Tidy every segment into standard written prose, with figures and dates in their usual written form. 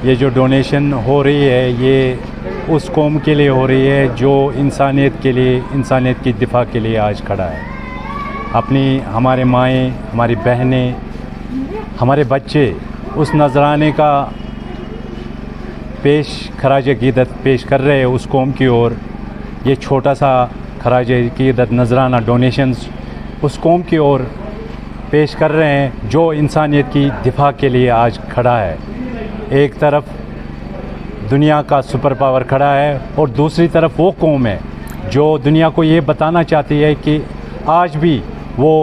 یہ جو ڈونیشن ہو رہی ہے یہ اس قوم کے لیے ہو رہی ہے جو انسانیت کے لیے، انسانیت کی دفاع کے لیے آج کھڑا ہے. ہمارے مائیں، ہماری بہنیں، ہمارے بچے اس نذرانے کا خراج عقیدت پیش کر رہے ہیں اس قوم کی اور. یہ چھوٹا سا خراج عقیدت نذرانہ ڈونیشنز اس قوم کی اور پیش کر رہے ہیں جو انسانیت کی دفاع کے لیے آج کھڑا ہے. ایک طرف دنیا کا سپر پاور کھڑا ہے اور دوسری طرف وہ قوم ہے جو دنیا کو یہ بتانا چاہتی ہے کہ آج بھی وہ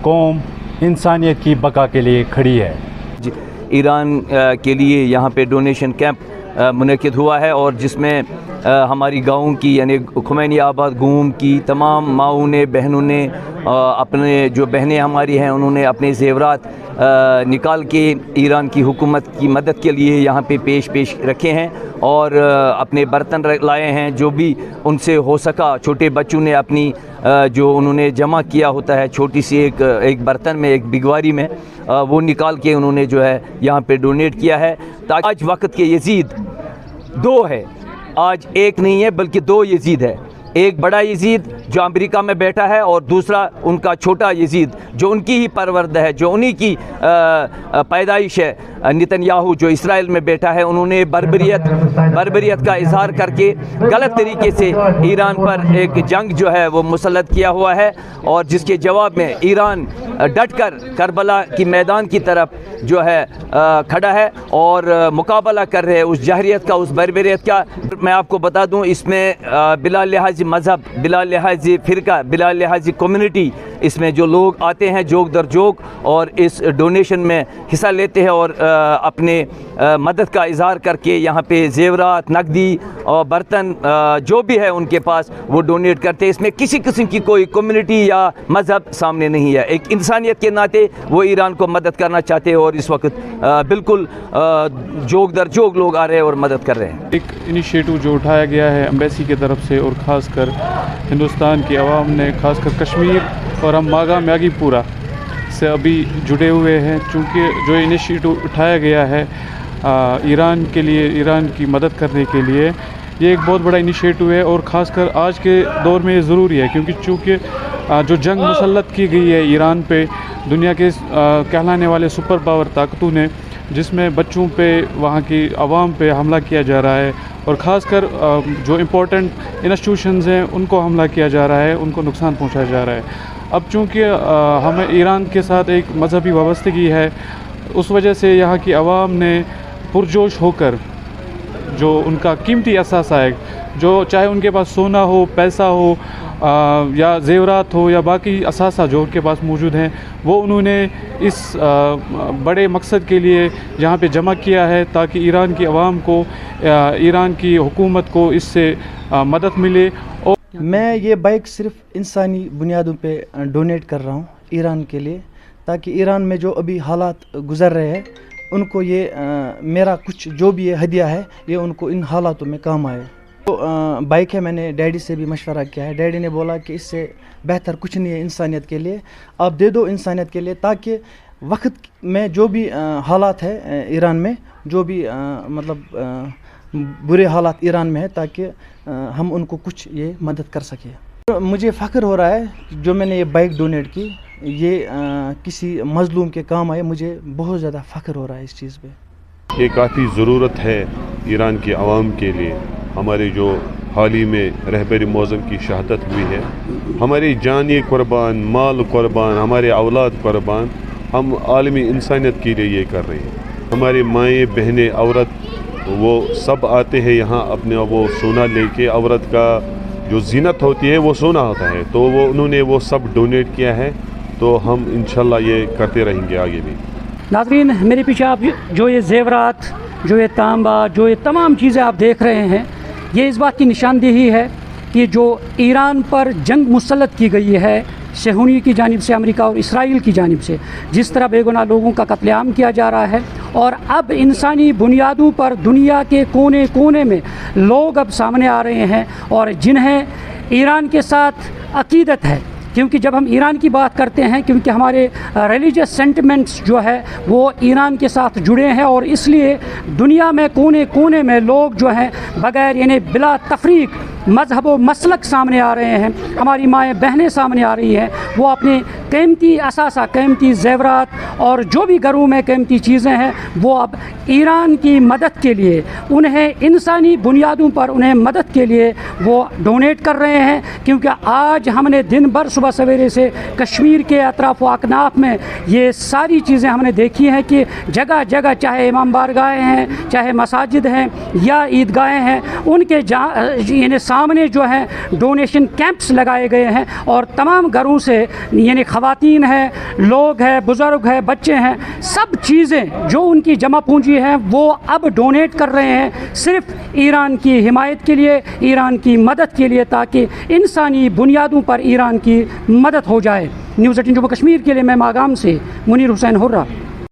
قوم انسانیت کی بقا کے لیے کھڑی ہے. ایران کے لیے یہاں پہ ڈونیشن کیمپ منعقد ہوا ہے اور جس میں ہماری گاؤں کی یعنی خمینی آباد گوم کی تمام ماؤں نے، بہنوں نے، اپنے جو بہنیں ہماری ہیں انہوں نے اپنے زیورات نکال کے ایران کی حکومت کی مدد کے لیے یہاں پہ پیش رکھے ہیں اور اپنے برتن لائے ہیں جو بھی ان سے ہو سکا. چھوٹے بچوں نے اپنی جو انہوں نے جمع کیا ہوتا ہے چھوٹی سی ایک برتن میں، ایک بگواری میں، وہ نکال کے انہوں نے جو ہے یہاں پہ ڈونیٹ کیا ہے تاکہ آج وقت کے یزید دو ہے. آج ایک نہیں ہے بلکہ دو یزید ہے. ایک بڑا یزید جو امریکہ میں بیٹھا ہے اور دوسرا ان کا چھوٹا یزید جو ان کی ہی پرورد ہے، جو انہی کی پیدائش ہے، نتن یاہو جو اسرائیل میں بیٹھا ہے. انہوں نے بربریت کا اظہار کر کے غلط طریقے سے ایران پر ایک جنگ جو ہے وہ مسلط کیا ہوا ہے اور جس کے جواب میں ایران ڈٹ کر کربلا کی میدان کی طرف جو ہے کھڑا ہے اور مقابلہ کر رہے ہیں اس جہریت کا، اس بربریت کا. میں آپ کو بتا دوں اس میں بلا لحاظ مذہب، بلا لحاظ فرقہ، بلا لحاظ کمیونٹی اس میں جو لوگ آتے ہیں جوگ در جوگ اور اس ڈونیشن میں حصہ لیتے ہیں اور اپنے مدد کا اظہار کر کے یہاں پہ زیورات، نقدی اور برتن جو بھی ہے ان کے پاس وہ ڈونیٹ کرتے ہیں. اس میں کسی قسم کی کوئی کمیونٹی یا مذہب سامنے نہیں ہے. ایک انسانیت کے ناطے وہ ایران کو مدد کرنا چاہتے ہیں اور اس وقت بالکل جوگ در جوگ لوگ آ رہے ہیں اور مدد کر رہے ہیں. ایک انیشیٹو جو اٹھایا گیا ہے ایمبیسی کی طرف سے اور خاص کر ہندوستان کی عوام نے، خاص کر کشمیر اور ہم ماگا میاگی پورا سے ابھی جڑے ہوئے ہیں، چونکہ جو انیشیٹو اٹھایا گیا ہے ایران کے لیے، ایران کی مدد کرنے کے لیے، یہ ایک بہت بڑا انیشیٹو ہے اور خاص کر آج کے دور میں یہ ضروری ہے کیونکہ چونکہ جو جنگ مسلط کی گئی ہے ایران پہ دنیا کے کہلانے والے سپر پاور طاقتوں نے، جس میں بچوں پہ، وہاں کی عوام پہ حملہ کیا جا رہا ہے اور خاص کر جو امپورٹنٹ انسٹیٹیوشنز ہیں ان کو حملہ کیا جا رہا ہے، ان کو نقصان پہنچایا جا رہا ہے. اب چونکہ ہمیں ایران کے ساتھ ایک مذہبی وابستگی ہے، اس وجہ سے یہاں کی عوام نے پرجوش ہو کر جو ان کا قیمتی اثاثہ ہے، جو چاہے ان کے پاس سونا ہو، پیسہ ہو یا زیورات ہو یا باقی اثاثہ جو ان کے پاس موجود ہیں، وہ انہوں نے اس بڑے مقصد کے لیے یہاں پہ جمع کیا ہے تاکہ ایران کی عوام کو، ایران کی حکومت کو اس سے مدد ملے. میں یہ بائک صرف انسانی بنیادوں پہ ڈونیٹ کر رہا ہوں ایران کے لیے تاکہ ایران میں جو ابھی حالات گزر رہے ہیں ان کو یہ میرا کچھ جو بھی یہ ہدیہ ہے یہ ان کو ان حالاتوں میں کام آئے. تو بائک ہے، میں نے ڈیڈی سے بھی مشورہ کیا ہے. ڈیڈی نے بولا کہ اس سے بہتر کچھ نہیں ہے انسانیت کے لیے، آپ دے دو انسانیت کے لیے تاکہ وقت میں جو بھی حالات ہے ایران میں، جو بھی مطلب برے حالات ایران میں ہے، تاکہ ہم ان کو کچھ یہ مدد کر سکیں. مجھے فخر ہو رہا ہے جو میں نے یہ بائک ڈونیٹ کی، یہ کسی مظلوم کے کام آئے. مجھے بہت زیادہ فخر ہو رہا ہے اس چیز پہ. یہ کافی ضرورت ہے ایران کے عوام کے لیے. ہمارے جو حال ہی میں رہبر معظم کی شہادت ہوئی ہے، ہماری جانی قربان، مال قربان، ہمارے اولاد قربان، ہم عالمی انسانیت کے لیے یہ کر رہے ہیں. ہمارے مائیں، بہنیں، عورت وہ سب آتے ہیں یہاں اپنے وہ سونا لے کے. عورت کا جو زینت ہوتی ہے وہ سونا ہوتا ہے، تو وہ انہوں نے وہ سب ڈونیٹ کیا ہے. تو ہم انشاءاللہ یہ کرتے رہیں گے آگے بھی. ناظرین، میرے پیچھے آپ جو یہ زیورات، جو یہ تانبا، جو یہ تمام چیزیں آپ دیکھ رہے ہیں، یہ اس بات کی نشاندہی ہے کہ جو ایران پر جنگ مسلط کی گئی ہے صہیونی کی جانب سے، امریکہ اور اسرائیل کی جانب سے، جس طرح بے گناہ لوگوں کا قتل عام کیا جا رہا ہے اور اب انسانی بنیادوں پر دنیا کے کونے کونے میں لوگ اب سامنے آ رہے ہیں اور جنہیں ایران کے ساتھ عقیدت ہے کیونکہ جب ہم ایران کی بات کرتے ہیں کیونکہ ہمارے ریلیجس سینٹیمنٹس جو ہے وہ ایران کے ساتھ جڑے ہیں، اور اس لیے دنیا میں کونے کونے میں لوگ جو ہیں بغیر یعنی بلا تفریق مذہب و مسلک سامنے آ رہے ہیں، ہماری مائیں بہنیں سامنے آ رہی ہیں، وہ اپنے قیمتی اثاثہ، قیمتی زیورات اور جو بھی گھروں میں قیمتی چیزیں ہیں وہ اب ایران کی مدد کے لیے، انہیں انسانی بنیادوں پر انہیں مدد کے لیے وہ ڈونیٹ کر رہے ہیں۔ کیونکہ آج ہم نے دن بھر صبح سویرے سے کشمیر کے اطراف و اکناف میں یہ ساری چیزیں ہم نے دیکھی ہیں کہ جگہ جگہ چاہے امام بارگاہیں ہیں، چاہے مساجد ہیں یا عیدگاہیں ہیں، ان کے یعنی سامنے جو ہیں ڈونیشن کیمپس لگائے گئے ہیں، اور تمام گھروں سے یعنی خواتین ہیں، لوگ ہیں، بزرگ ہیں، بچے ہیں، سب چیزیں جو ان کی جمع پونجی ہیں وہ اب ڈونیٹ کر رہے ہیں صرف ایران کی حمایت کے لیے، ایران کی مدد کے لیے، تاکہ انسانی بنیادوں پر ایران کی مدد ہو جائے۔ نیوز 18 جموں کشمیر کے لیے میں ماگام سے منیر حسین ہرہ۔